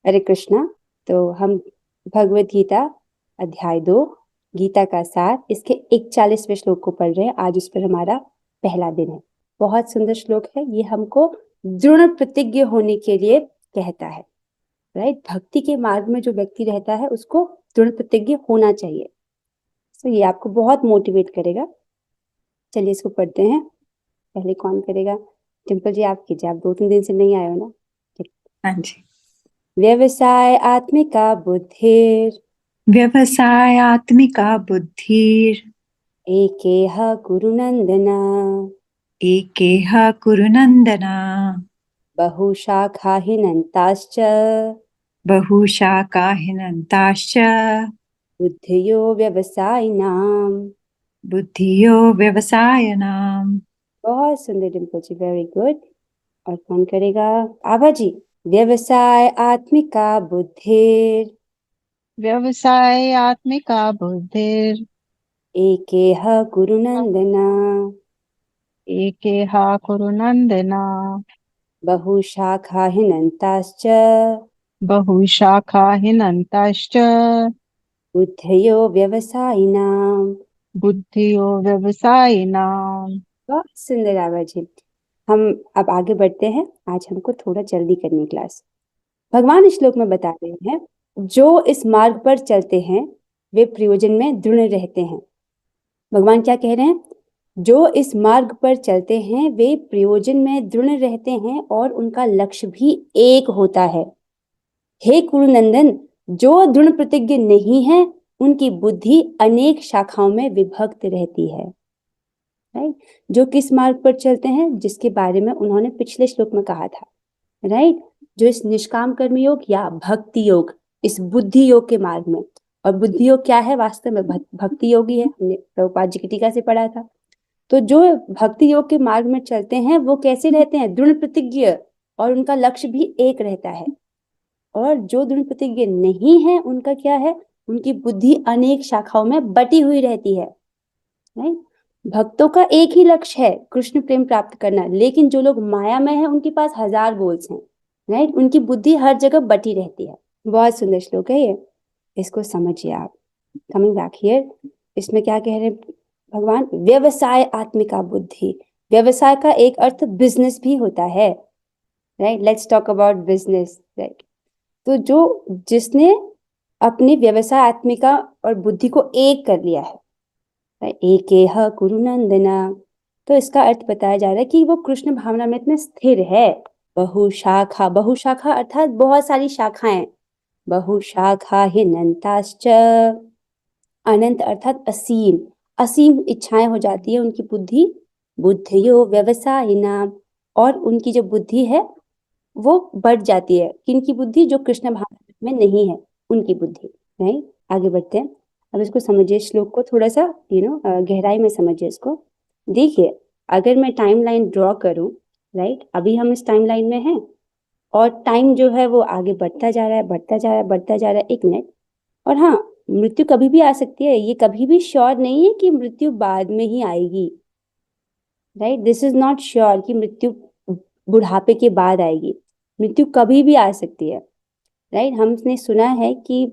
हरे कृष्णा। तो हम भगवत गीता अध्याय 2 गीता का सार इसके 41वें श्लोक को पढ़ रहे हैं। आज उस पर हमारा पहला दिन है। बहुत सुंदर श्लोक है। ये हमको दृढ़ प्रतिज्ञ होने के लिए कहता है। राइट, भक्ति के मार्ग में जो व्यक्ति रहता है उसको दृढ़ प्रतिज्ञ होना चाहिए। तो ये आपको बहुत मोटिवेट करेगा। चलिए इसको पढ़ते हैं। पहले कौन करेगा? टिम्पल जी आप कीजिए, आप 2-3 दिन से नहीं आए हो ना। हाँ जी। व्यवसाय आत्मिका बुद्धिर व्यवसायात्मिका बुद्धिर एकेह कुरु नंदन एकेह कुरु नन्दन बहुशाखा हिनन्ताश्च बहुशाखा हिनन्ताश्च बुद्धियो व्यवसायिनाम्। बुद्धियो व्यवसायिनाम्। बहुत सुंदर डिम्पल जी, वेरी गुड। और कौन करेगा? आभा जी। व्यवसाय आत्मिका बुद्धिर व्यवसायात्मिका बुद्धिर् एकेह कुरु नंदन एकेहा कुरु नन्दन बहुशाखा हिनन्ताश्च बहुशाखा हिनन्ताश्च बुद्धयो व्यवसायिनाम्। बुद्धियो व्यवसायिनाम्। बहुत सुंदर आभा जी। हम अब आगे बढ़ते हैं। आज हमको थोड़ा जल्दी करनी है क्लास। भगवान इस श्लोक में बता रहे हैं, जो इस मार्ग पर चलते हैं वे प्रयोजन में दृढ़ रहते हैं। भगवान क्या कह रहे हैं? जो इस मार्ग पर चलते हैं वे प्रयोजन में दृढ़ रहते हैं और उनका लक्ष्य भी एक होता है। हे कुरुनंदन, जो दृढ़ प्रतिज्ञ नहीं है उनकी बुद्धि अनेक शाखाओं में विभक्त रहती है। राइट, जो किस मार्ग पर चलते हैं जिसके बारे में उन्होंने पिछले श्लोक में कहा था। राइट, जो इस निष्काम कर्म योग या भक्ति योग, इस बुद्धि योग के मार्ग में। और बुद्धि योग क्या है? वास्तव में भक्ति योगी है। हमने प्रभुपाद जी की टीका से पढ़ा था। तो जो भक्ति योग के मार्ग में चलते हैं वो कैसे रहते हैं? दृढ़ प्रतिज्ञ, और उनका लक्ष्य भी एक रहता है। और जो दृढ़ प्रतिज्ञ नहीं है उनका क्या है? उनकी बुद्धि अनेक शाखाओं में बटी हुई रहती है। राइट, भक्तों का एक ही लक्ष्य है, कृष्ण प्रेम प्राप्त करना। लेकिन जो लोग माया में है उनके पास हजार गोल्स हैं। राइट, उनकी बुद्धि हर जगह बटी रहती है। बहुत सुंदर श्लोक है ये, इसको समझिए आप। कमिंग बैक हियर, इसमें क्या कह रहे हैं भगवान? व्यवसाय आत्मिका बुद्धि। व्यवसाय का एक अर्थ बिजनेस भी होता है। Right, let's talk about business. Right, तो जो जिसने अपनी व्यवसाय आत्मिका और बुद्धि को एक कर लिया है, एकेह कुरु नंदना, तो इसका अर्थ बताया जा रहा है कि वो कृष्ण भावनामृत में स्थिर है। बहुशाखा, बहुशाखा अर्थात बहुत सारी शाखाएं। बहुशाखा हिनन्ताश्च, अनंत अर्थात असीम। असीम इच्छाएं हो जाती है उनकी बुद्धि। बुद्धियो व्यवसायिनाम, और उनकी जो बुद्धि है वो बढ़ जाती है। किनकी बुद्धि? जो कृष्ण भावनामृत में नहीं है उनकी बुद्धि। नहीं, आगे बढ़ते हैं। अब इसको समझिए, श्लोक को थोड़ा सा गहराई में समझिए इसको। देखिए, अगर मैं टाइमलाइन ड्रॉ करूं, राइट, अभी हम इस टाइमलाइन में हैं और टाइम जो है वो आगे बढ़ता जा रहा है, बढ़ता जा रहा है, बढ़ता जा रहा है। 1 मिनट। और हाँ, मृत्यु कभी भी आ सकती है। ये कभी भी श्योर नहीं है कि मृत्यु बाद में ही आएगी। Right, this is not sure कि मृत्यु बुढ़ापे के बाद आएगी। मृत्यु कभी भी आ सकती है। राइट, हमने सुना है कि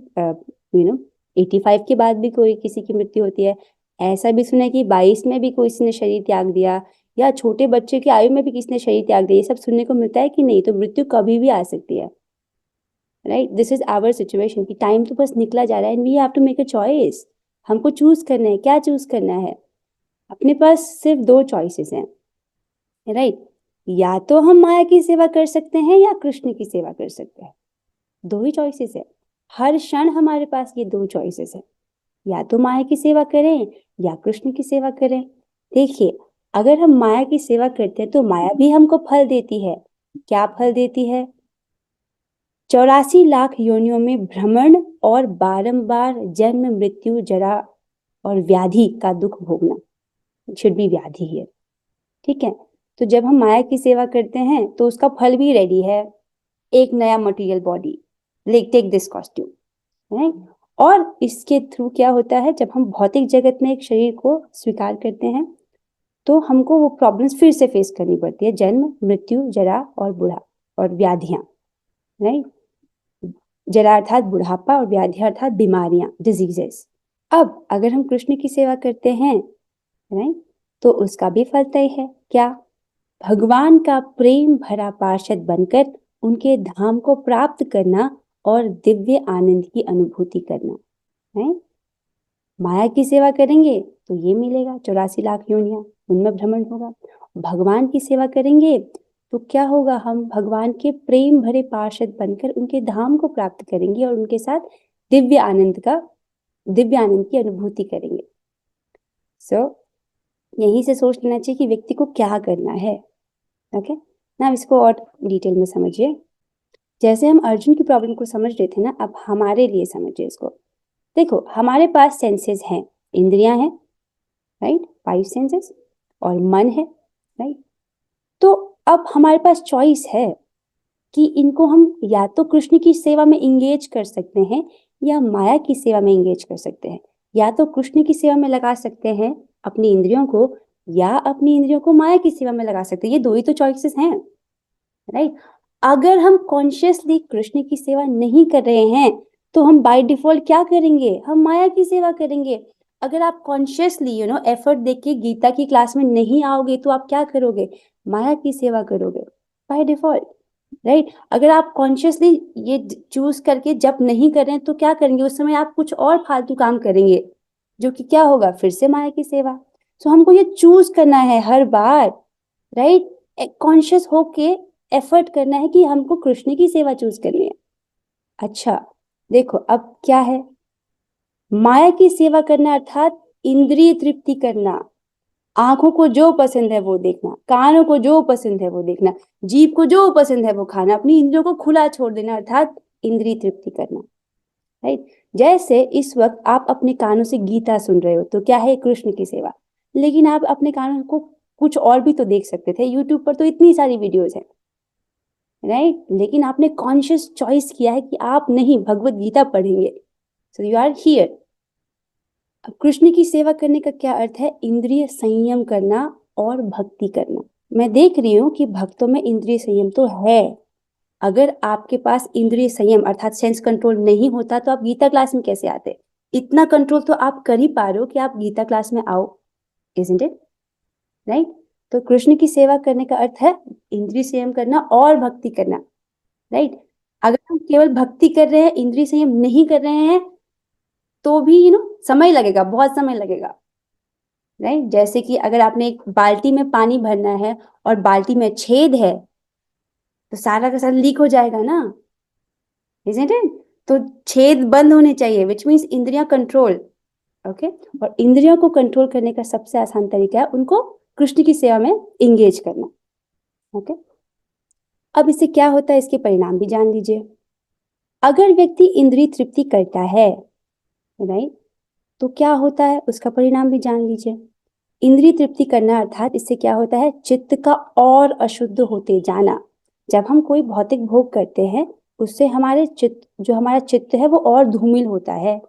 85 के बाद भी कोई किसी की मृत्यु होती है। ऐसा भी सुना है कि 22 में भी कोई किसी ने शरीर त्याग दिया, या छोटे बच्चे की आयु में भी किसी ने शरीर त्याग दिया। ये सब सुनने को मिलता है कि नहीं? तो मृत्यु कभी भी आ सकती है। Right, this is our situation कि टाइम तो बस निकला जा रहा है and we have to make a choice. हमको चूज करना है। क्या चूज करना है? अपने पास सिर्फ 2 चॉइसेस हैं। राइट, या तो हम माया की सेवा कर सकते हैं या कृष्ण की सेवा कर सकते हैं। 2 ही चॉइसेस है। हर क्षण हमारे पास ये 2 चॉइसेस है, या तो माया की सेवा करें या कृष्ण की सेवा करें। देखिए, अगर हम माया की सेवा करते हैं तो माया भी हमको फल देती है। क्या फल देती है? 84 लाख योनियों में भ्रमण और बारंबार जन्म मृत्यु जरा और व्याधि का दुख भोगना। शुड बी व्याधि है। ठीक है, तो जब हम माया की सेवा करते हैं तो उसका फल भी रेडी है। एक नया material body, like take this costume. Right, और इसके थ्रू क्या होता है? जब हम भौतिक जगत में एक शरीर को स्वीकार करते हैं तो हमको वो प्रॉब्लम्स फिर से फेस करनी पड़ती है। जन्म मृत्यु जरा और बूढ़ा और व्याधियां। राइट, जरा अर्थात बुढ़ापा, और व्याधि अर्थात बीमारियां, डिजीजेस। अब अगर हम कृष्ण की सेवा करते हैं, राइट, तो उसका भी फल तय है। क्या? भगवान का प्रेम भरा पार्षद बनकर उनके धाम को प्राप्त करना और दिव्य आनंद की अनुभूति करना है। माया की सेवा करेंगे तो ये मिलेगा, 84 लाख योनियां, उनमें भ्रमण होगा। भगवान की सेवा करेंगे तो क्या होगा? हम भगवान के प्रेम भरे पार्षद बनकर उनके धाम को प्राप्त करेंगे और उनके साथ दिव्य आनंद की अनुभूति करेंगे। यहीं से सोच लेना चाहिए कि व्यक्ति को क्या करना है। ओके, ना इसको और डिटेल में समझिए। जैसे हम अर्जुन की प्रॉब्लम को समझ रहे थे ना, अब हमारे लिए समझिए इसको। देखो, हमारे पास सेंसेस हैं, इंद्रियां हैं, राइट, 5 सेंसेस, और मन है, राइट। तो अब हमारे पास चॉइस है कि इनको हम या तो कृष्ण की सेवा में इंगेज कर सकते हैं या माया की सेवा में इंगेज कर सकते हैं। या तो कृष्ण की सेवा में लगा सकते हैं अपनी इंद्रियों को, या अपनी इंद्रियों को माया की सेवा में लगा सकते हैं। ये दो ही तो चॉइसेस हैं, राइट। अगर हम कॉन्शियसली कृष्ण की सेवा नहीं कर रहे हैं तो हम बाय डिफॉल्ट क्या करेंगे? हम माया की सेवा करेंगे। अगर आप कॉन्शियसली एफर्ट देके गीता की क्लास में नहीं आओगे तो आप क्या करोगे? माया की सेवा करोगे बाय डिफॉल्ट, राइट। अगर आप कॉन्शियसली ये चूज करके जब नहीं कर रहे हैं तो क्या करेंगे? उस समय आप कुछ और फालतू काम करेंगे, जो कि क्या होगा? फिर से माया की सेवा। सो हमको ये चूज करना है हर बार, राइट, कॉन्शियस होके एफर्ट करना है कि हमको कृष्ण की सेवा चूज करनी है। अच्छा, देखो अब क्या है? माया की सेवा करना अर्थात इंद्रिय तृप्ति करना, आंखों को जो पसंद है वो देखना, कानों को जो पसंद है वो देखना, जीभ को जो पसंद है वो खाना, अपनी इंद्रियों को खुला छोड़ देना, अर्थात इंद्रिय तृप्ति करना, राइट। जैसे इस वक्त आप अपने कानों से गीता सुन रहे हो तो क्या है? कृष्ण की सेवा। लेकिन आप अपने कानों को कुछ और भी तो देख सकते थे, यूट्यूब पर तो इतनी सारी वीडियोस हैं, राइट। लेकिन आपने कॉन्शियस चॉइस किया है कि आप नहीं, भगवत गीता पढ़ेंगे, सो यू आर हियर। अब कृष्ण की सेवा करने का क्या अर्थ है? इंद्रिय संयम करना और भक्ति करना। मैं देख रही हूँ कि भक्तों में इंद्रिय संयम तो है। अगर आपके पास इंद्रिय संयम अर्थात सेंस कंट्रोल नहीं होता तो आप गीता क्लास में कैसे आते? इतना कंट्रोल तो आप कर ही पा रहे हो कि आप गीता क्लास में आओ, इजंट इट, राइट। तो कृष्ण की सेवा करने का अर्थ है इंद्रिय संयम करना और भक्ति करना, राइट। अगर हम केवल भक्ति कर रहे हैं, इंद्रिय संयम नहीं कर रहे हैं, तो भी समय लगेगा, बहुत समय लगेगा, राइट। जैसे कि अगर आपने एक बाल्टी में पानी भरना है और बाल्टी में छेद है तो सारा का सारा लीक हो जाएगा ना, इजंट इट। तो छेद बंद होने चाहिए, विच मीन्स इंद्रियां कंट्रोल, ओके। और इंद्रियों को कंट्रोल करने का सबसे आसान तरीका है उनको कृष्ण की सेवा में इंगेज करना, ओके। अब इससे क्या होता है, इसके परिणाम भी जान लीजिए। अगर व्यक्ति इंद्रिय तृप्ति करता है, राइट, तो क्या होता है उसका परिणाम भी जान लीजिए। इंद्रिय तृप्ति करना अर्थात इससे क्या होता है? चित्त का और अशुद्ध होते जाना। जब हम कोई भौतिक भोग करते हैं उससे हमारा चित्त है वो और धूमिल होता है,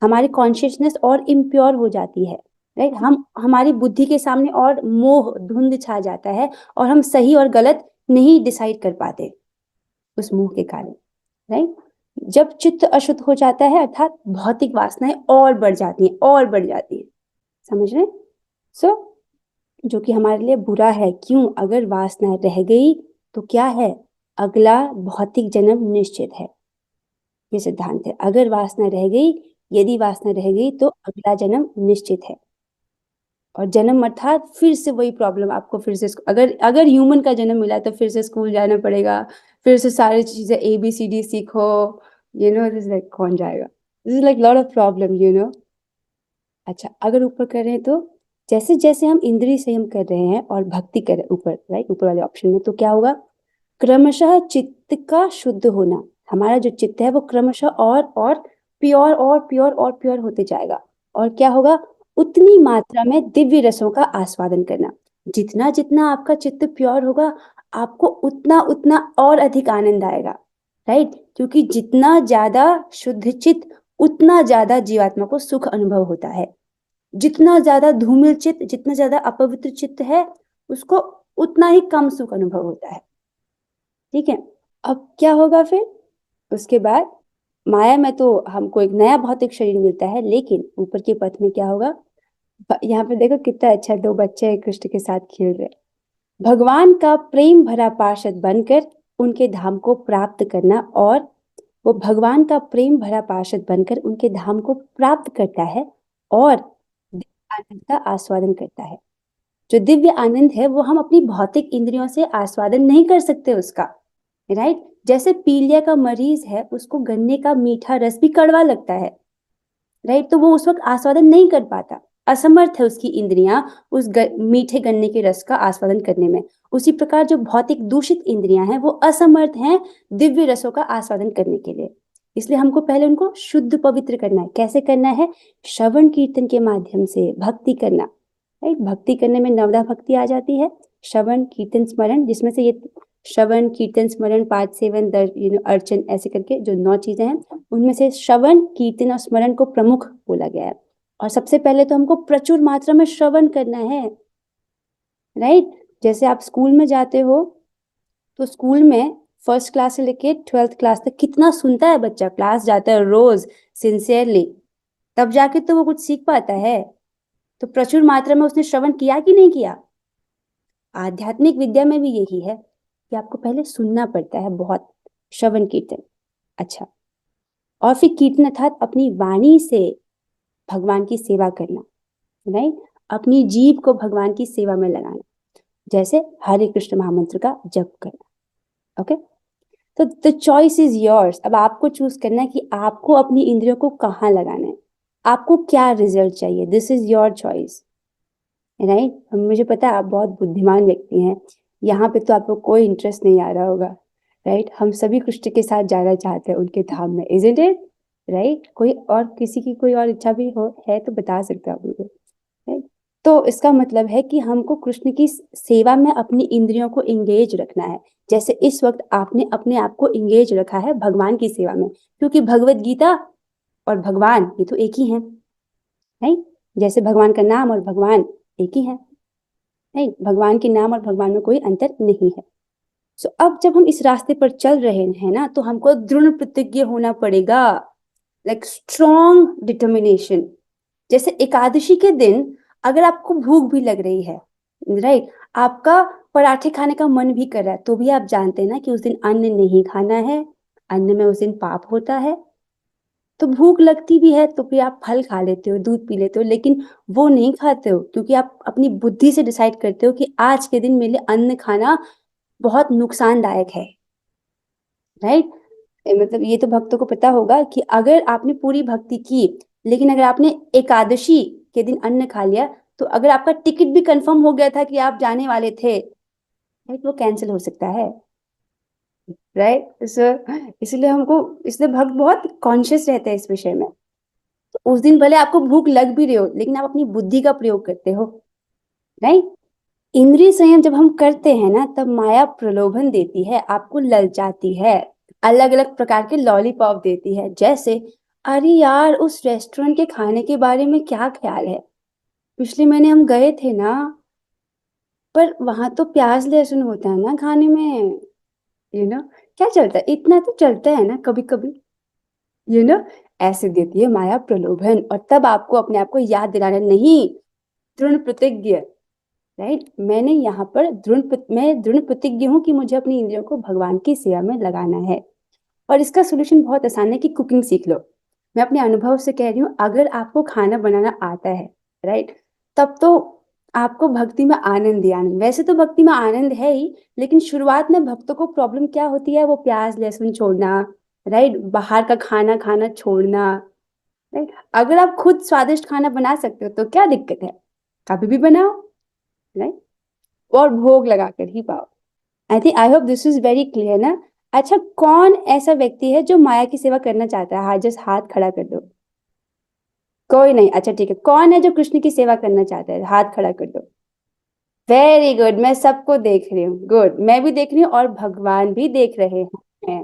हमारी कॉन्शियसनेस और इम्प्योर हो जाती है, राइट। हमारी बुद्धि के सामने और मोह धुंध छा जाता है और हम सही और गलत नहीं डिसाइड कर पाते उस मोह के कारण, राइट। जब चित्त अशुद्ध हो जाता है अर्थात भौतिक वासनाएं और बढ़ जाती हैं, समझ रहे? सो जो कि हमारे लिए बुरा है। क्यों? अगर वासनाएं रह गई तो क्या है? अगला भौतिक जन्म निश्चित है, ये सिद्धांत है। अगर वासना रह गई, यदि वासना रह गई तो अगला जन्म निश्चित है। और जन्म अर्थात फिर से वही प्रॉब्लम, आपको फिर से अगर अगर ह्यूमन का जन्म मिला है तो फिर से स्कूल जाना पड़ेगा, फिर से सारी चीजें ABCD सीखो, दिस लाइक कौन जाएगा? This is like lot of problem. अच्छा, अगर ऊपर कर रहे हैं तो जैसे जैसे हम इंद्रिय संयम कर रहे हैं और भक्ति कर रहे हैं ऊपर, राइट, ऊपर वाले ऑप्शन में, तो क्या होगा? क्रमशः चित्त का शुद्ध होना, हमारा जो चित्त है वो क्रमशः और प्योर और प्योर और प्योर होते जाएगा। और क्या होगा? उतनी मात्रा में दिव्य रसों का आस्वादन करना। जितना जितना आपका चित्त प्योर होगा आपको उतना उतना और अधिक आनंद आएगा, राइट। क्योंकि जितना ज्यादा शुद्ध चित्त उतना ज्यादा जीवात्मा को सुख अनुभव होता है। जितना ज्यादा धूमिल चित्त, जितना ज्यादा अपवित्र चित्त है उसको उतना ही कम सुख अनुभव होता है, ठीक है। अब क्या होगा फिर उसके बाद? माया में तो हमको एक नया भौतिक शरीर मिलता है, लेकिन ऊपर के पथ में क्या होगा? यहाँ पे देखो कितना अच्छा, दो बच्चे कृष्ण के साथ खेल रहे हैं। भगवान का प्रेम भरा पार्षद बनकर उनके धाम को प्राप्त करना, और वो भगवान का प्रेम भरा पार्षद बनकर उनके धाम को प्राप्त करता है और दिव्य आनंद का आस्वादन करता है। जो दिव्य आनंद है वो हम अपनी भौतिक इंद्रियों से आस्वादन नहीं कर सकते उसका, राइट? जैसे पीलिया का मरीज है, उसको गन्ने का मीठा रस भी कड़वा लगता है, राइट? तो वो उस वक्त आस्वादन नहीं कर पाता, असमर्थ है उसकी इंद्रियां उस मीठे गन्ने के रस का आस्वादन करने में। उसी प्रकार जो भौतिक दूषित इंद्रियां हैं वो असमर्थ हैं दिव्य रसों का आस्वादन करने के लिए। इसलिए हमको पहले उनको शुद्ध पवित्र करना है। कैसे करना है? श्रवण कीर्तन के माध्यम से भक्ति करना, राइट? भक्ति करने में नवदा भक्ति आ जाती है, श्रवण कीर्तन स्मरण, जिसमें से ये श्रवण कीर्तन स्मरण पाठ सेवन अर्चन ऐसे करके जो 9 चीजें हैं, उनमें से श्रवण कीर्तन और स्मरण को प्रमुख बोला गया है। और सबसे पहले तो हमको प्रचुर मात्रा में श्रवण करना है, राइट? जैसे आप स्कूल में जाते हो तो स्कूल में फर्स्ट क्लास से लेके 12th क्लास तक कितना सुनता है बच्चा, क्लास जाता है रोज सिंसियरली, तब जाके तो वो कुछ सीख पाता है। तो प्रचुर मात्रा में उसने श्रवण किया कि नहीं किया? आध्यात्मिक विद्या में भी यही है कि आपको पहले सुनना पड़ता है बहुत, श्रवण कीर्तन। अच्छा, और फिर कीर्तन अर्थात अपनी वाणी से भगवान की सेवा करना, राइट? अपनी जीभ को भगवान की सेवा में लगाना, जैसे हरे कृष्ण महामंत्र का जप करना। ओके, तो द चॉइस इज योर्स। अब आपको चूज करना है कि आपको अपनी इंद्रियों को कहाँ लगाना है, आपको क्या रिजल्ट चाहिए। This is your choice, right? मुझे पता है आप बहुत बुद्धिमान व्यक्ति हैं, यहाँ पे तो आपको कोई इंटरेस्ट नहीं आ रहा होगा, राइट? हम सभी कृष्ण के साथ जाना चाहते हैं उनके धाम में, इजंट इट, राइट? कोई और, किसी की कोई और इच्छा भी हो है तो बता सकते हो आप मुझे, राइट? तो इसका मतलब है कि हमको कृष्ण की सेवा में अपनी इंद्रियों को इंगेज रखना है। जैसे इस वक्त आपने अपने आप को इंगेज रखा है भगवान की सेवा में, क्योंकि भगवत गीता और भगवान ये तो एक ही हैं, राइट? जैसे भगवान का नाम और भगवान एक ही है, नहीं? भगवान के नाम और भगवान में कोई अंतर नहीं है। सो अब जब हम इस रास्ते पर चल रहे हैं ना, तो हमको दृढ़ प्रतिज्ञ होना पड़ेगा, लाइक स्ट्रॉन्ग डिटर्मिनेशन। जैसे एकादशी के दिन अगर आपको भूख भी लग रही है, राइट, आपका पराठे खाने का मन भी कर रहा है, तो भी आप जानते हैं ना कि उस दिन अन्न नहीं खाना है, अन्न में उस दिन पाप होता है। तो भूख लगती भी है तो फिर आप फल खा लेते हो, दूध पी लेते हो, लेकिन वो नहीं खाते हो क्योंकि आप अपनी बुद्धि से डिसाइड करते हो कि आज के दिन मेरे लिए अन्न खाना बहुत नुकसानदायक है, राइट? मतलब ये तो भक्तों को पता होगा कि अगर आपने पूरी भक्ति की, लेकिन अगर आपने एकादशी के दिन अन्न खा लिया, तो अगर आपका टिकट भी कंफर्म हो गया था कि आप जाने वाले थे, राइट, वो कैंसिल हो सकता है, राइट? इसलिए हमको, इसलिए भक्त बहुत कॉन्शियस रहते हैं इस विषय में। तो उस दिन भले आपको भूख लग भी रही हो, लेकिन आप अपनी बुद्धि का प्रयोग करते हो, राइट? इंद्रिय संयम जब हम करते हैं ना, तब माया प्रलोभन देती है, आपको ललचाती है, अलग अलग प्रकार के लॉलीपॉप देती है। जैसे, अरे यार उस रेस्टोरेंट के खाने के बारे में क्या ख्याल है, पिछले महीने हम गए थे ना, पर वहां तो प्याज लहसुन होता है ना खाने में, क्या चलता है, इतना तो चलता है ना कभी कभी, यू नो ऐसे देती है माया प्रलोभन। और तब आपको अपने आप को याद दिलाना, नहीं, दृढ़ प्रतिज्ञ, राइट, मैंने यहाँ पर मैं दृढ़ प्रतिज्ञ हूँ कि मुझे अपनी इंद्रियों को भगवान की सेवा में लगाना है। और इसका सोल्यूशन बहुत आसान है कि कुकिंग सीख लो। मैं अपने अनुभव से कह रही हूँ, अगर आपको खाना बनाना आता है, राइट, तब तो आपको भक्ति में आनंद ही आनंद। वैसे तो भक्ति में आनंद है ही, लेकिन शुरुआत में भक्तों को प्रॉब्लम क्या होती है, वो प्याज लहसुन छोड़ना, राइट, बाहर का खाना खाना छोड़ना, राइट? अगर आप खुद स्वादिष्ट खाना बना सकते हो तो क्या दिक्कत है, कभी भी बनाओ, राइट? और भोग लगा कर ही पाओ। I hope this is very clear ना। अच्छा, कौन ऐसा व्यक्ति है जो माया की सेवा करना चाहता है? हाँ, जस्ट हाथ खड़ा कर दो। कोई नहीं, अच्छा ठीक है। कौन है जो कृष्ण की सेवा करना चाहता है? हाथ खड़ा कर दो। वेरी गुड, मैं सबको देख रही हूँ, गुड, मैं भी देख रही हूँ और भगवान भी देख रहे हैं,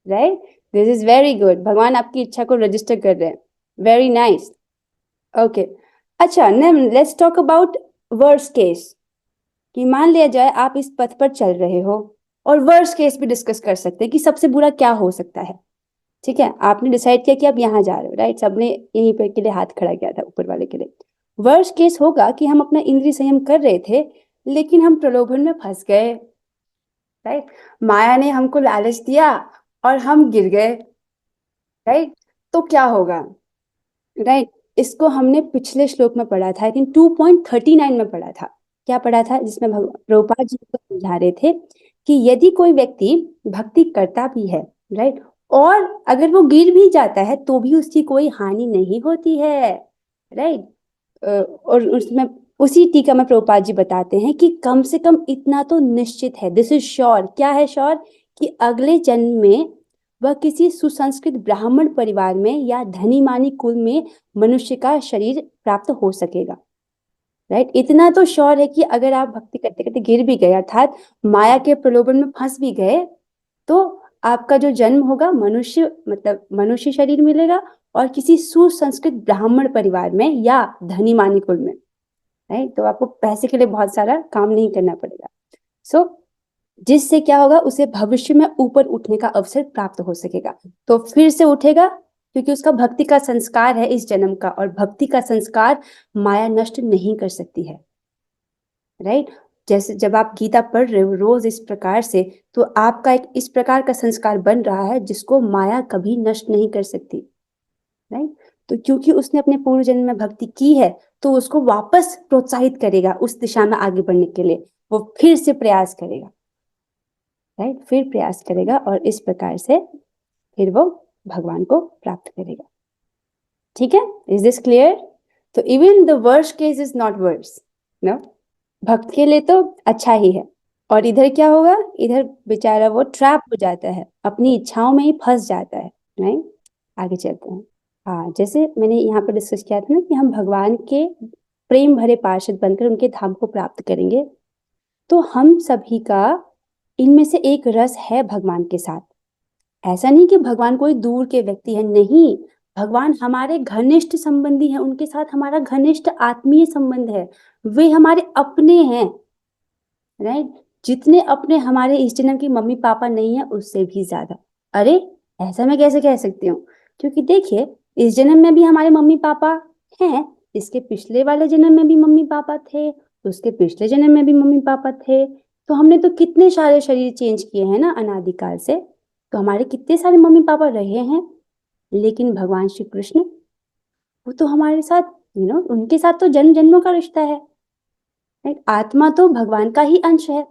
right? This is very good, भगवान आपकी इच्छा को रजिस्टर कर रहे हैं, वेरी नाइस। ओके, अच्छा, let's talk about worst case, कि मान लिया जाए आप इस पथ पर चल रहे हो, और वर्स्ट केस भी डिस्कस कर सकते हैं कि सबसे बुरा क्या हो सकता है, ठीक है, आपने डिसाइड किया कि आप यहाँ जा रहे हो, राइट, सबने यहीं पे के लिए हाथ खड़ा किया था ऊपर वाले के लिए। वर्स्ट केस होगा कि हम अपना इंद्रिय संयम कर रहे थे लेकिन हम प्रलोभन में फंस गए, राइट, माया ने हमको लालच दिया और हम गिर गए, राइट, तो क्या होगा, राइट। इसको हमने पिछले श्लोक में पढ़ा था, आई थिंक 2.39 में पढ़ा था। क्या पढ़ा था, जिसमें प्रभुपाद जी को समझा रहे थे कि यदि कोई व्यक्ति भक्ति करता भी है, राइट, और अगर वो गिर भी जाता है तो भी उसकी कोई हानि नहीं होती है, राइट। और उसमें उसी टीका में प्रभुपाद जी बताते हैं कि कम से कम इतना तो निश्चित है, दिस इज श्योर, क्या है श्योर, कि अगले जन्म में वह किसी सुसंस्कृत ब्राह्मण परिवार में या धनी मानी कुल में मनुष्य का शरीर प्राप्त हो सकेगा, राइट। इतना तो श्योर है कि अगर आप भक्ति करते करते गिर भी गए अर्थात माया के प्रलोभन में फंस भी गए तो आपका जो जन्म होगा मनुष्य मतलब मनुष्य शरीर मिलेगा और किसी सुसंस्कृत ब्राह्मण परिवार में या धनी मानी कुल में, राइट। तो आपको पैसे के लिए बहुत सारा काम नहीं करना पड़ेगा। सो जिससे क्या होगा, उसे भविष्य में ऊपर उठने का अवसर प्राप्त हो सकेगा, तो फिर से उठेगा क्योंकि उसका भक्ति का संस्कार है इस जन्म का, और भक्ति का संस्कार माया नष्ट नहीं कर सकती है, राइट। जैसे जब आप गीता पढ़ रहे हो रोज इस प्रकार से, तो आपका एक इस प्रकार का संस्कार बन रहा है जिसको माया कभी नष्ट नहीं कर सकती, राइट। तो क्योंकि उसने अपने पूर्व जन्म में भक्ति की है तो उसको वापस प्रोत्साहित करेगा उस दिशा में आगे बढ़ने के लिए, वो फिर से प्रयास करेगा, राइट, फिर प्रयास करेगा और इस प्रकार से फिर वो भगवान को प्राप्त करेगा। ठीक है, इज दिस क्लियर? तो even the worst case is not worse, no, भक्त के लिए तो अच्छा ही है। और इधर क्या होगा, इधर बेचारा वो ट्रैप हो जाता है, अपनी इच्छाओं में ही फंस जाता है, राइट। आगे चलते हैं। हाँ, जैसे मैंने यहाँ पर डिस्कस किया था ना कि हम भगवान के प्रेम भरे पार्षद बनकर उनके धाम को प्राप्त करेंगे, तो हम सभी का इनमें से एक रस है भगवान के साथ। ऐसा नहीं कि भगवान कोई दूर के व्यक्ति है, नहीं, भगवान हमारे घनिष्ठ संबंधी हैं, उनके साथ हमारा घनिष्ठ आत्मीय संबंध है, वे हमारे अपने हैं, राइट। जितने अपने हमारे इस जन्म की मम्मी पापा नहीं है उससे भी ज्यादा। अरे ऐसा मैं कैसे कह सकती हूँ, क्योंकि देखिए इस जन्म में भी हमारे मम्मी पापा हैं, इसके पिछले वाले जन्म में भी मम्मी पापा थे, उसके पिछले जन्म में भी मम्मी पापा थे, तो हमने तो कितने सारे शरीर चेंज किए हैं ना अनादिकाल से, तो हमारे कितने सारे मम्मी पापा रहे हैं। लेकिन भगवान श्री कृष्ण वो तो हमारे साथ उनके साथ तो जन्म जन्मों का रिश्ता है, राइट। आत्मा तो भगवान का ही अंश है।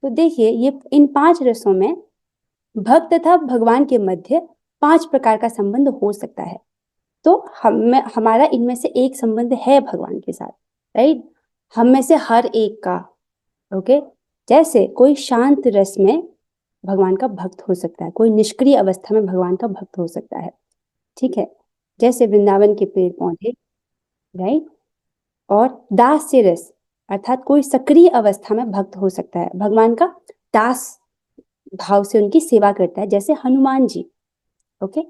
तो देखिए ये इन 5 रसों में भक्त तथा भगवान के मध्य 5 प्रकार का संबंध हो सकता है। तो हमारा इनमें से एक संबंध है भगवान के साथ, राइट, हम में से हर एक का, ओके। जैसे कोई शांत रस में भगवान का भक्त हो सकता है, कोई निष्क्रिय अवस्था में भगवान का भक्त हो सकता है, ठीक है, जैसे वृंदावन के पेड़ पौधे, राइट। और दास्य रस अर्थात कोई सक्रिय अवस्था में भक्त हो सकता है, भगवान का दास भाव से उनकी सेवा करता है, जैसे हनुमान जी, ओके।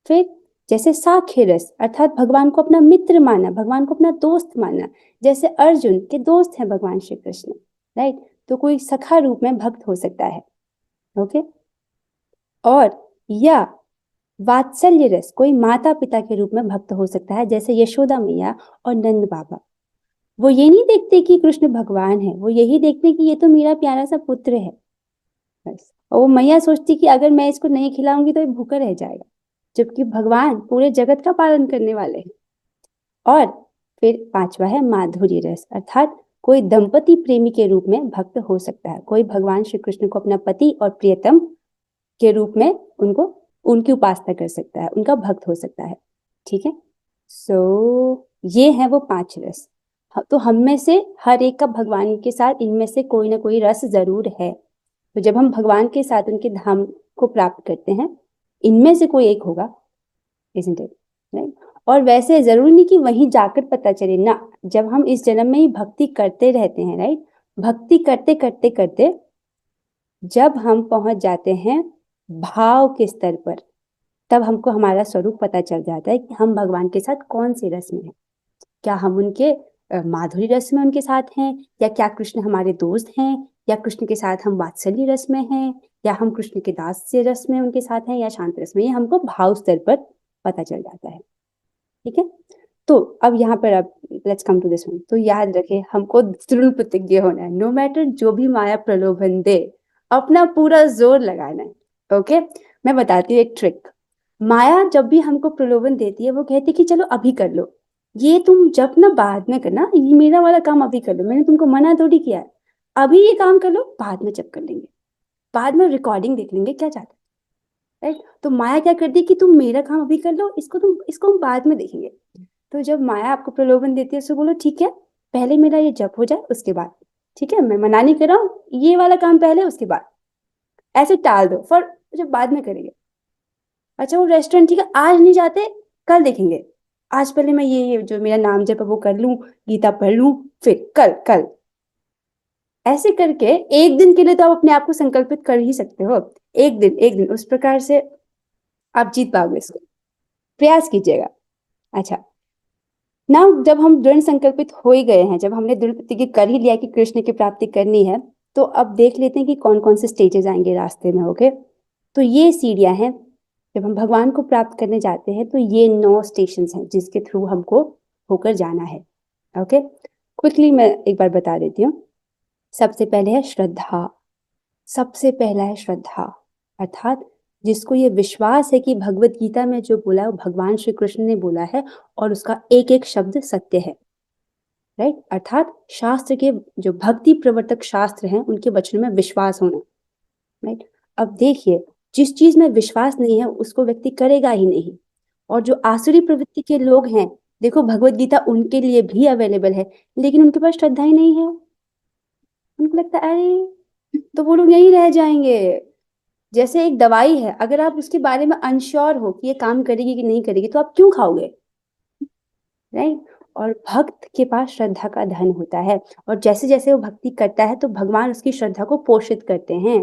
फिर जैसे साख्य रस अर्थात भगवान को अपना मित्र माना, भगवान को अपना दोस्त माना, जैसे अर्जुन के दोस्त हैं भगवान श्री कृष्ण, राइट। तो कोई सखा रूप में भक्त हो सकता है, ओके। और या वात्सल्य रस कोई माता पिता के रूप में भक्त हो सकता है, जैसे यशोदा मैया और नंद बाबा। वो ये नहीं देखते कि कृष्ण भगवान है, वो यही देखते कि ये तो मेरा प्यारा सा पुत्र है, बस। और वो मैया सोचती कि अगर मैं इसको नहीं खिलाऊंगी तो ये भूखा रह जाएगा, जबकि भगवान पूरे जगत का पालन करने वाले हैं। और फिर 5वां है माधुर्य रस अर्थात कोई दंपति प्रेमी के रूप में भक्त हो सकता है, कोई भगवान श्री कृष्ण को अपना पति और प्रियतम के रूप में उनकी उपासना कर सकता है, उनका भक्त हो सकता है, ठीक है। सो ये है वो 5 रस। तो हम में से हर एक का भगवान के साथ इनमें से कोई ना कोई रस जरूर है। तो जब हम भगवान के साथ उनके धाम को प्राप्त करते हैं, इनमें से कोई एक होगा, isn't it? Right? और वैसे जरूरी नहीं कि वहीं जाकर पता चले ना, जब हम इस जन्म में ही भक्ति करते रहते हैं, राइट, भक्ति करते करते करते जब हम पहुंच जाते हैं भाव के स्तर पर, तब हमको हमारा स्वरूप पता चल जाता है कि हम भगवान के साथ कौन से रस में हैं। क्या हम उनके माधुरी रस में उनके साथ हैं, या क्या कृष्ण हमारे दोस्त हैं, या कृष्ण के साथ हम वात्सल्य रस में हैं, या हम कृष्ण के दास्य रस में उनके साथ हैं या शांत रस में, ये हमको भाव स्तर पर पता चल जाता है। ठीक है, तो अब यहाँ पर अब let's come to this one. तो याद रखे हमको दृढ़ प्रतिज्ञ होना है, नो मैटर जो भी माया प्रलोभन दे, अपना पूरा जोर लगाना है। ओके, मैं बताती हूँ एक ट्रिक। माया जब भी हमको प्रलोभन देती है वो कहती है कि चलो अभी कर लो, ये तुम जब ना बाद में करना, ये मेरा वाला काम अभी कर लो, मैंने तुमको मना थोड़ी किया है, अभी ये काम कर लो, बाद में जब कर लेंगे, बाद में रिकॉर्डिंग देख लेंगे क्या चाहते हैं, राइट। तो माया क्या करती है कि तुम मेरा काम अभी कर लो, इसको हम बाद में देखेंगे। तो जब माया आपको प्रलोभन देती है तो बोलो ठीक है, पहले मेरा ये जप हो जाए उसके बाद, ठीक है मैं मना नहीं कर रहा हूँ, ये वाला काम पहले उसके बाद, ऐसे टाल दो फॉर जब बाद में करेंगे। अच्छा वो रेस्टोरेंट ठीक है आज नहीं जाते, कल देखेंगे, आज पहले मैं ये जो मेरा नाम जप है वो कर लूं, गीता पढ़ लूं, फिर कल कल, ऐसे करके एक दिन के लिए तो आप अपने आप को संकल्पित कर ही सकते हो। एक दिन उस प्रकार से आप जीत पाओगे इसको, प्रयास कीजिएगा। अच्छा ना, जब हम दृढ़ संकल्पित हो ही गए हैं, जब हमने दृढ़ प्रतिज्ञा कर ही लिया कि कृष्ण की प्राप्ति करनी है, तो अब देख लेते हैं कि कौन कौन से स्टेजेस आएंगे रास्ते में। ओके, तो ये सीढ़ियां हैं, जब हम भगवान को प्राप्त करने जाते हैं तो ये 9 स्टेशंस हैं जिसके थ्रू हमको होकर जाना है। ओके, क्विकली मैं एक बार बता देती हूँ। सबसे पहले है श्रद्धा, सबसे पहला है श्रद्धा, अर्थात जिसको ये विश्वास है कि भगवत गीता में जो बोला है वो भगवान श्री कृष्ण ने बोला है और उसका एक एक शब्द सत्य है, राइट। अर्थात शास्त्र के जो भक्ति प्रवर्तक शास्त्र हैं उनके वचनों में विश्वास होना, राइट। अब देखिए जिस चीज में विश्वास नहीं है उसको व्यक्ति करेगा ही नहीं। और जो आसुरी प्रवृत्ति के लोग हैं, देखो भगवत गीता उनके लिए भी अवेलेबल है लेकिन उनके पास श्रद्धा ही नहीं है, उनको लगता है अरे तो वो लोग यहीं रह जाएंगे। जैसे एक दवाई है, अगर आप उसके बारे में अनश्योर हो कि ये काम करेगी कि नहीं करेगी तो आप क्यों खाओगे, राइट। और भक्त के पास श्रद्धा का धन होता है और जैसे जैसे वो भक्ति करता है तो भगवान उसकी श्रद्धा को पोषित करते हैं,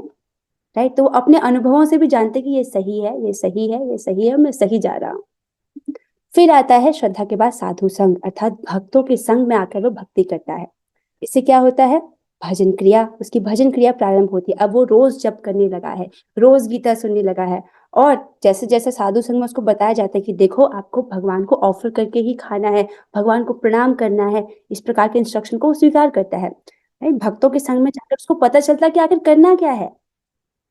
राइट। तो वो अपने अनुभवों से भी जानते हैं कि ये सही है, ये सही है, ये सही है, मैं सही जा रहा हूँ। फिर आता है श्रद्धा के बाद साधु संग, अर्थात भक्तों के संग में आकर वो भक्ति करता है। इससे क्या होता है, भजन क्रिया, उसकी भजन क्रिया प्रारंभ होती है। अब वो रोज जप करने लगा है, रोज गीता सुनने लगा है, और जैसे जैसे साधु संग में उसको बताया जाता है कि देखो आपको भगवान को ऑफर करके ही खाना है, भगवान को प्रणाम करना है, इस प्रकार के इंस्ट्रक्शन को वो स्वीकार करता है, राइट। भक्तों के संग में जाकर उसको पता चलता है कि आखिर करना क्या है।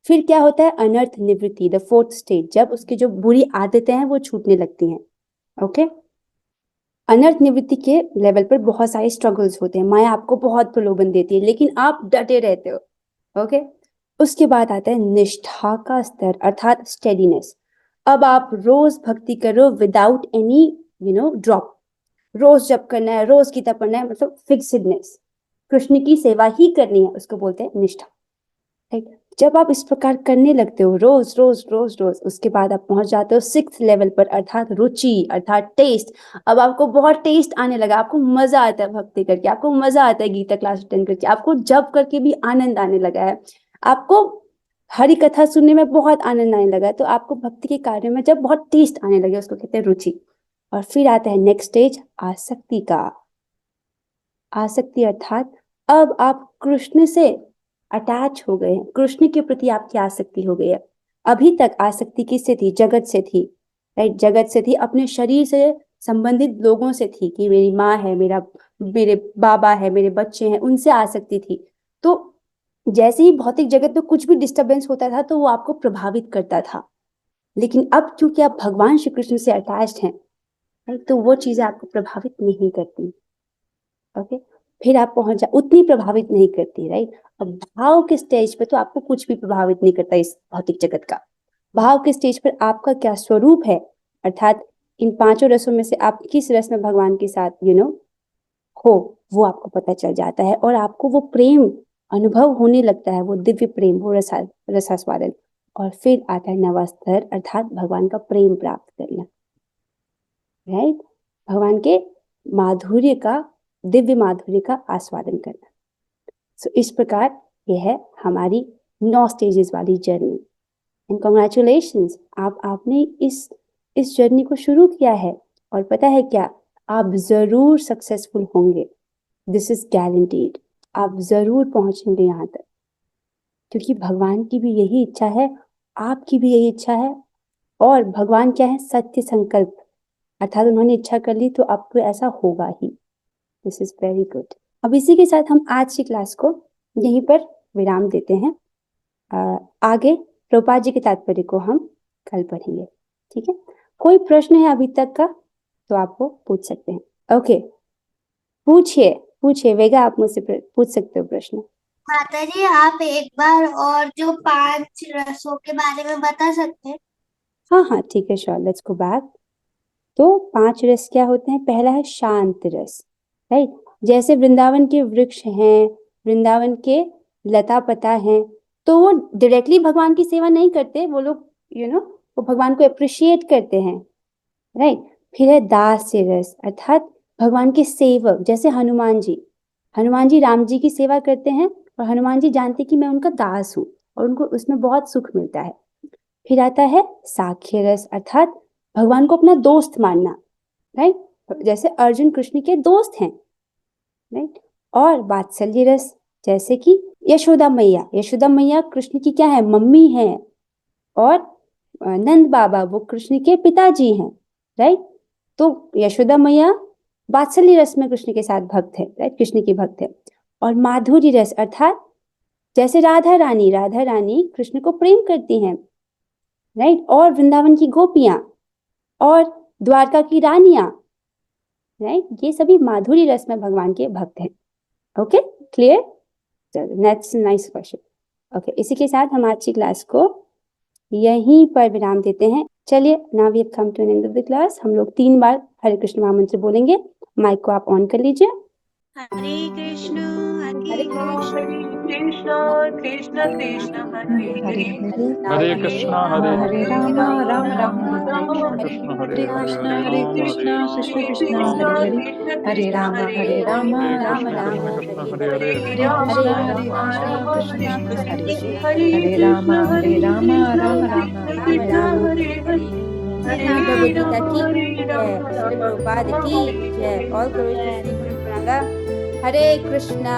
फिर क्या होता है, अनर्थ निवृत्ति, द 4th स्टेज, जब उसकी जो बुरी आदतें हैं वो छूटने लगती हैं। ओके, अनर्थ निवृत्ति के लेवल पर बहुत सारे स्ट्रगल्स होते हैं, माया आपको बहुत प्रलोभन देती है लेकिन आप डटे रहते हो। ओके, उसके बाद आता है निष्ठा का स्तर, अर्थात स्टेडीनेस। अब आप रोज भक्ति करो विदाउट एनी ड्रॉप, रोज जप करना है, रोज गीता पढ़ना है, मतलब फिक्सिडनेस, कृष्ण की सेवा ही करनी है, उसको बोलते हैं निष्ठा, राइट। जब आप इस प्रकार करने लगते हो रोज रोज रोज रोज, उसके बाद आप पहुंच जाते हो 6th लेवल पर, अर्थात रुचि, अर्थात टेस्ट। अब आपको बहुत टेस्ट आने लगा, आपको मजा आता है भक्ति करके, आपको मजा आता है गीता क्लास अटेंड करके, आपको जप करके भी आनंद आने लगा है, आपको हरि कथा सुनने में बहुत आनंद आने लगा है, तो आपको भक्ति के कार्य में जब बहुत टेस्ट आने लगे उसको कहते हैं रुचि। और फिर आता है नेक्स्ट स्टेज, आसक्ति का। आसक्ति अर्थात अब आप कृष्ण से अटैच हो गए हैं, कृष्ण के प्रति आपकी आसक्ति हो गई है। अभी तक आसक्ति किससे थी, जगत से थी, राइट। जगत से थी, अपने शरीर से संबंधित लोगों से थी कि मेरी माँ है, मेरे बाबा है, मेरे बच्चे हैं, उनसे आसक्ति थी। तो जैसे ही भौतिक जगत में कुछ भी डिस्टरबेंस होता था तो वो आपको प्रभावित करता था, लेकिन अब क्योंकि आप भगवान श्री कृष्ण से अटैच्ड हैं, राइट, तो वो चीजें आपको प्रभावित नहीं करती। ओके, फिर आप पहुंच जा, उतनी प्रभावित नहीं करती, राइट। अब भाव के स्टेज पे तो आपको कुछ भी प्रभावित नहीं करता इस भौतिक जगत का। भाव के स्टेज पर आपका क्या स्वरूप है, अर्थात इन 5 रसों में से आप किस रस में भगवान के साथ हो, वो आपको पता चल जाता है और आपको वो प्रेम अनुभव होने लगता है, वो दिव्य प्रेम, वो रसास्वादन। और फिर आता है 9वां स्तर, अर्थात भगवान का प्रेम प्राप्त करना, राइट। भगवान के माधुर्य का, दिव्य माधुर्य का आस्वादन करना। सो इस प्रकार यह है हमारी 9 स्टेजेस वाली जर्नी। एंड कॉन्ग्रेचुलेशंस, आपने इस जर्नी को शुरू किया है और पता है क्या, आप जरूर सक्सेसफुल होंगे, दिस इज गारंटीड, आप जरूर पहुंचेंगे यहाँ तक। क्योंकि भगवान की भी यही इच्छा है, आपकी भी यही इच्छा है। और भगवान क्या है? सत्य संकल्प, अर्थात उन्होंने इच्छा कर ली तो अब तो ऐसा होगा ही। This is very good. अब इसी के साथ हम आज की क्लास को यहीं पर विराम देते हैं। आगे प्रभुपाद जी के तात्पर्य को हम कल पढ़ेंगे। ठीक है, कोई प्रश्न है अभी तक का तो आप वो पूछ सकते हैं। ओके, पूछिए वेगा, आप मुझसे पूछ सकते हो प्रश्न। माता जी, आप एक बार और जो 5 रसों के बारे में बता सकते हैं? हाँ ठीक है, श्योर, लेट्स गो बैक। तो 5 रस क्या होते हैं? पहला है शांत रस, राइट। जैसे वृंदावन के वृक्ष हैं, वृंदावन के लता पता हैं, तो वो डायरेक्टली भगवान की सेवा नहीं करते, वो लोग वो भगवान को अप्रिशिएट करते हैं, राइट। फिर है दास्य रस, अर्थात भगवान के सेवक, जैसे हनुमान जी राम जी की सेवा करते हैं और हनुमान जी जानते कि मैं उनका दास हूँ और उनको उसमें बहुत सुख मिलता है। फिर आता है साख्य रस, अर्थात भगवान को अपना दोस्त मानना, राइट। जैसे अर्जुन कृष्ण के दोस्त हैं, राइट। और वात्सल्य रस, जैसे कि यशोदा मैया कृष्ण की क्या है? मम्मी है। और नंद बाबा वो कृष्ण के पिताजी हैं, राइट। तो यशोदा मैया वात्सल्य रस में कृष्ण के साथ भक्त है, राइट, कृष्ण की भक्त है। और माधुर्य रस, अर्थात जैसे राधा रानी कृष्ण को प्रेम करती हैं, राइट। और वृंदावन की गोपियां और द्वारका की रानियां, राइट, ये सभी माधुरी रस में भगवान के भक्त हैं। Okay, clear? Next nice question. Okay, इसी के साथ हम आज की क्लास को यहीं पर विराम देते हैं। चलिए, now we have come to an end of the class. हम लोग 3 बार हरे कृष्ण महामंत्र बोलेंगे। माइक को आप ऑन कर लीजिए। हरे कृष्ण हरे कृष्ण कृष्ण कृष्ण हरे हरे हरे हरे हरे कृष्णा हरे हरे राम राम राम हरे राम हरे कृष्ण हरे कृष्ण कृष्ण कृष्ण कृष्ण हरे हरे हरे हरे हरे राम राम राम राम कृष्ण हरे हरे हरे हरे हरे कृष्ण कृष्ण कृष्ण हरे हरे हरे राम राम राम हरे हरे श्री भगवद गीता की जय, श्री प्रभुपाद की जय। ऑल ग्लोरीज टू श्री गुरु प्रणाम। हरे कृष्णा